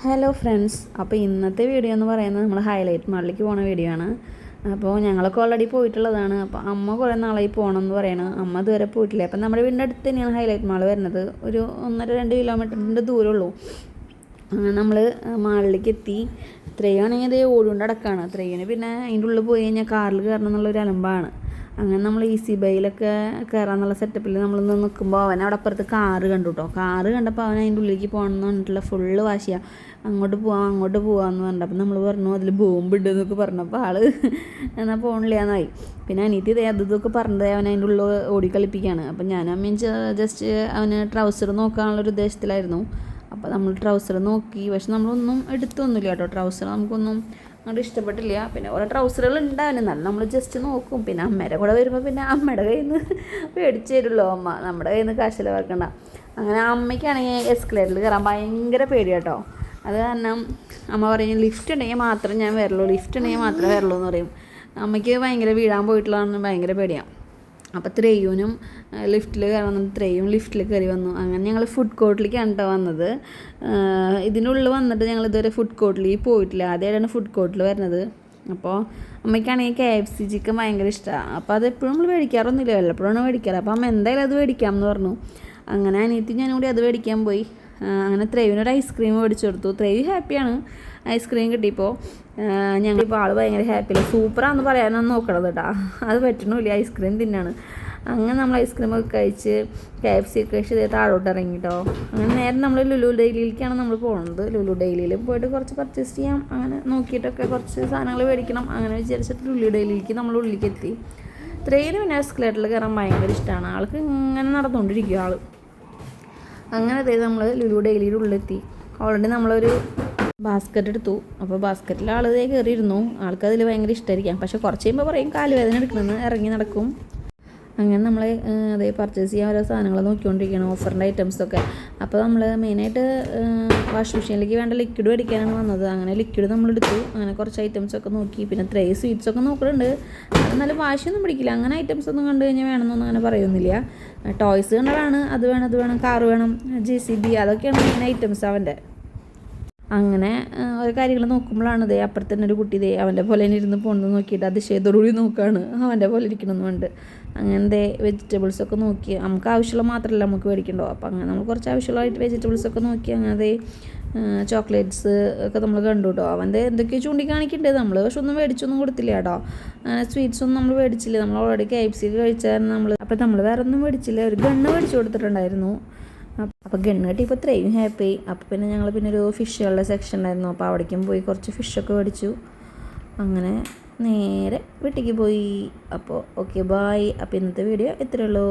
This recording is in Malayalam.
ഹലോ ഫ്രണ്ട്സ്, അപ്പോൾ ഇന്നത്തെ വീഡിയോ എന്ന് പറയുന്നത് നമ്മൾ ഹൈലൈറ്റ് മാളിലേക്ക് പോകുന്ന വീഡിയോ ആണ്. അപ്പോൾ ഞങ്ങളൊക്കെ ഓൾറെഡി പോയിട്ടുള്ളതാണ്. അപ്പോൾ അമ്മ കുറേ നാളായി പോകണം എന്ന് പറയണം. അമ്മ ഇതുവരെ പോയിട്ടില്ല. അപ്പം നമ്മുടെ വീടിൻ്റെ അടുത്ത് തന്നെയാണ് ഹൈലൈറ്റ് മാൾ വരുന്നത്. ഒരു 1.5-2 കിലോമീറ്ററിൻ്റെ ദൂരമുള്ളൂ. അങ്ങനെ നമ്മൾ മാളിലേക്ക് എത്തി. ത്രയാണെങ്കിൽ ഇത് ഓടിക്കൊണ്ട് അടക്കാണ്. ത്രയിന് പിന്നെ അതിൻ്റെ ഉള്ളിൽ പോയി കഴിഞ്ഞാൽ കാറിൽ കയറണം എന്നുള്ളൊരു അലമ്പാണ്. അങ്ങനെ നമ്മൾ ഈസി ബൈയിലൊക്കെ കയറാമെന്നുള്ള സെറ്റപ്പിൽ നമ്മളിന്ന് നിൽക്കുമ്പോൾ അവൻ അവിടെ അപ്പുറത്ത് കാറ് കണ്ടു കേട്ടോ. കാറ് കണ്ടപ്പോൾ അവൻ അതിൻ്റെ ഉള്ളിലേക്ക് പോകണം എന്ന് പറഞ്ഞിട്ടുള്ള ഫുള്ള് വാശിയാണ്. അങ്ങോട്ട് പോവാമെന്ന് പറഞ്ഞിട്ട് അപ്പം നമ്മൾ പറഞ്ഞു അതിൽ ബോംബ് ഉണ്ട് എന്നൊക്കെ പറഞ്ഞപ്പോൾ ആൾ എന്നാൽ പോകണില്ലാന്നായി. പിന്നെ അനീത്തി ഇതൊക്കെ പറഞ്ഞത് അവൻ അതിൻ്റെ ഉള്ളിൽ ഓടിക്കളിപ്പിക്കുകയാണ്. അപ്പം ഞാൻ അമ്മയും ജസ്റ്റ് അവന് ട്രൗസർ നോക്കാനുള്ളൊരു ഉദ്ദേശത്തിലായിരുന്നു. അപ്പോൾ നമ്മൾ ട്രൗസർ നോക്കി, പക്ഷെ നമ്മളൊന്നും എടുത്തൊന്നുമില്ല കേട്ടോ. ട്രൗസർ നമുക്കൊന്നും അങ്ങോട്ട് ഇഷ്ടപ്പെട്ടില്ല. പിന്നെ ഓരോ ട്രൗസറുകൾ ഉണ്ടാവില്ല, എന്നാലും നമ്മൾ ജസ്റ്റ് നോക്കും. പിന്നെ അമ്മയുടെ കൂടെ വരുമ്പോൾ പിന്നെ അമ്മയുടെ കയ്യിൽ നിന്ന് മേടിച്ച് തരുമല്ലോ അമ്മ, നമ്മുടെ കയ്യിൽ നിന്ന് കാശ് ചിലവാക്കണ്ട. അങ്ങനെ അമ്മയ്ക്കാണെങ്കിൽ എസ്കലേറ്ററിൽ കയറാൻ ഭയങ്കര പേടി കേട്ടോ. അത് കാരണം അമ്മ പറയും ലിഫ്റ്റ് ഉണ്ടെങ്കിൽ മാത്രം ഞാൻ വരുള്ളൂ എന്ന് പറയും. അമ്മയ്ക്ക് ഭയങ്കര വീഴാൻ പോയിട്ടുള്ളതാണ് ഭയങ്കര പേടിയാണ്. അപ്പോൾ ത്രയൂനും ലിഫ്റ്റിൽ കയറി വന്നിട്ട് ത്രയും ലിഫ്റ്റിൽ കയറി വന്നു. അങ്ങനെ ഞങ്ങൾ ഫുഡ് കോർട്ടിലേക്കാണ് കേട്ടോ വന്നത്. ഇതിനുള്ളിൽ വന്നിട്ട് ഞങ്ങൾ ഇതുവരെ ഫുഡ് കോർട്ടിലേക്ക് പോയിട്ടില്ല, ആദ്യമായിട്ടാണ് ഫുഡ് കോർട്ടിൽ വരുന്നത്. അപ്പോൾ അമ്മയ്ക്കാണെങ്കിൽ KFC ചിക്കൻ ഭയങ്കര ഇഷ്ടമാണ്. അപ്പോൾ അത് എപ്പോഴും നമ്മൾ മേടിക്കാറൊന്നുമില്ല, വല്ലപ്പോഴാണ് മേടിക്കാറ്. അപ്പോൾ അമ്മ എന്തായാലും അത് മേടിക്കാം എന്ന് പറഞ്ഞു. അങ്ങനെ അനിയത്തി ഞാനും കൂടി അത് മേടിക്കാൻ പോയി. അങ്ങനെ ത്രയുവിനൊരു ഐസ്ക്രീം മേടിച്ചു കൊടുത്തു. ത്രയു ഹാപ്പിയാണ്, ഐസ്ക്രീം കിട്ടിയപ്പോൾ. ഞങ്ങളിപ്പോൾ ആൾ ഭയങ്കര ഹാപ്പിയില്ല. സൂപ്പറാണെന്ന് പറയാനൊന്നും നോക്കണത് കേട്ടോ, അത് പറ്റണില്ല, ഐസ്ക്രീം തിന്നാണ്. അങ്ങനെ നമ്മൾ ഐസ്ക്രീം ഒക്കെ കഴിച്ച് KFC ഒക്കെ കഴിച്ച് താഴോട്ട് ഇറങ്ങി കേട്ടോ. അങ്ങനെ നേരെ നമ്മൾ ലുലു ഡെയിലിയിലേക്കാണ് നമ്മൾ പോകുന്നത്. ലുലു ഡെയിലിയിൽ പോയിട്ട് കുറച്ച് പർച്ചേസ് ചെയ്യാം, അങ്ങനെ നോക്കിയിട്ടൊക്കെ കുറച്ച് സാധനങ്ങൾ മേടിക്കണം. അങ്ങനെ വിചാരിച്ചിട്ട് ലുലു ഡെയിലിയിലേക്ക് നമ്മൾ ഉള്ളിലേക്ക് എത്തി. ത്രയിന് പിന്നെ എസ്കലേറ്ററിൽ കയറാൻ ഭയങ്കര ഇഷ്ടമാണ് ആൾക്ക്. ഇങ്ങനെ നടന്നുകൊണ്ടിരിക്കും ആൾ. അങ്ങനെ നമ്മൾ ലുലു ഡെയിലിയുടെ ഉള്ളിലെത്തി. ഓൾറെഡി നമ്മളൊരു ബാസ്ക്കറ്റ് എടുത്തു. അപ്പോൾ ബാസ്ക്കറ്റിൽ ആൾ കയറിയിരുന്നു. ആൾക്കതിൽ ഭയങ്കര ഇഷ്ടമായിരിക്കാം. പക്ഷേ കുറച്ച് കഴിയുമ്പോൾ പറയും കാലുവേദന എടുക്കണമെന്ന്, ഇറങ്ങി നടക്കും. അങ്ങനെ നമ്മൾ പർച്ചേസ് ചെയ്യാൻ ഓരോ സാധനങ്ങൾ നോക്കിക്കൊണ്ടിരിക്കുകയാണ്, ഓഫറിൻ്റെ ഐറ്റംസൊക്കെ. അപ്പോൾ നമ്മൾ മെയിനായിട്ട് വാഷിംഗ് മെഷീനിലേക്ക് വേണ്ട ലിക്വിഡ് മേടിക്കാനാണ് വന്നത്. അങ്ങനെ ലിക്വിഡ് നമ്മളെടുത്തു. അങ്ങനെ കുറച്ച് ഐറ്റംസൊക്കെ നോക്കി. പിന്നെ സ്വീറ്റ്സൊക്കെ നോക്കുന്നുണ്ട്. അത് നല്ല വാശിയൊന്നും പിടിക്കില്ല. അങ്ങനെ ഐറ്റംസ് ഒന്നും കണ്ടു കഴിഞ്ഞാൽ വേണമെന്നൊന്നും അങ്ങനെ പറയുന്നില്ല. ടോയ്സ് കണ്ടതാണ്, അത് വേണം, കാറ് വേണം, JCB, അതൊക്കെയാണ് മെയിൻ ഐറ്റംസ് അവൻ്റെ. അങ്ങനെ ഓരോ കാര്യങ്ങൾ നോക്കുമ്പോഴാണ് അപ്പുറത്ത് തന്നെ ഒരു കുട്ടി അവൻ്റെ പോലെ തന്നെ ഇരുന്ന് പോകുന്നത് നോക്കിയിട്ട് അതിശയത്തോടുകൂടി നോക്കുകയാണ്, അവൻ്റെ പോലെ ഇരിക്കണമെന്നുണ്ട്. അങ്ങനത്തെ വെജിറ്റബിൾസൊക്കെ നോക്കി, നമുക്ക് ആവശ്യമുള്ള മാത്രമല്ല നമുക്ക് മേടിക്കണ്ടോ. അപ്പോൾ അങ്ങനെ നമ്മൾ കുറച്ച് ആവശ്യമുള്ളതായിട്ട് വെജിറ്റബിൾസൊക്കെ നോക്കി. അങ്ങനെ ചോക്ലേറ്റ്സ് ഒക്കെ നമ്മൾ കണ്ടു കേട്ടോ. അവൻ്റെ എന്തൊക്കെയോ ചൂണ്ടിക്കാണിക്കുന്നുണ്ട്. നമ്മൾ പക്ഷെ ഒന്നും മേടിച്ചൊന്നും കൊടുത്തില്ല കേട്ടോ. സ്വീറ്റ്സൊന്നും നമ്മൾ മേടിച്ചില്ല. നമ്മൾ ഓൾറെഡി KFC കഴിച്ചായിരുന്നു നമ്മൾ. അപ്പോൾ നമ്മൾ വേറെ ഒന്നും മേടിച്ചില്ല. ഒരു ഗണ്ണ് മേടിച്ചു കൊടുത്തിട്ടുണ്ടായിരുന്നു. അപ്പോൾ ഗണ്ണ് കിട്ടിയപ്പോൾ ഇത്രയും ഹാപ്പി. അപ്പോൾ പിന്നെ ഞങ്ങൾ പിന്നെ ഒരു ഫിഷുകളുടെ സെക്ഷൻ ഉണ്ടായിരുന്നു. അപ്പോൾ അവിടേക്കും പോയി കുറച്ച് ഫിഷൊക്കെ മേടിച്ചു. അങ്ങനെ നേരെ വീട്ടിലേക്ക് പോയി. അപ്പോൾ ഓക്കെ, ബായ്. അപ്പോൾ ഇന്നത്തെ വീഡിയോ ഇത്രയേ ഉള്ളൂ.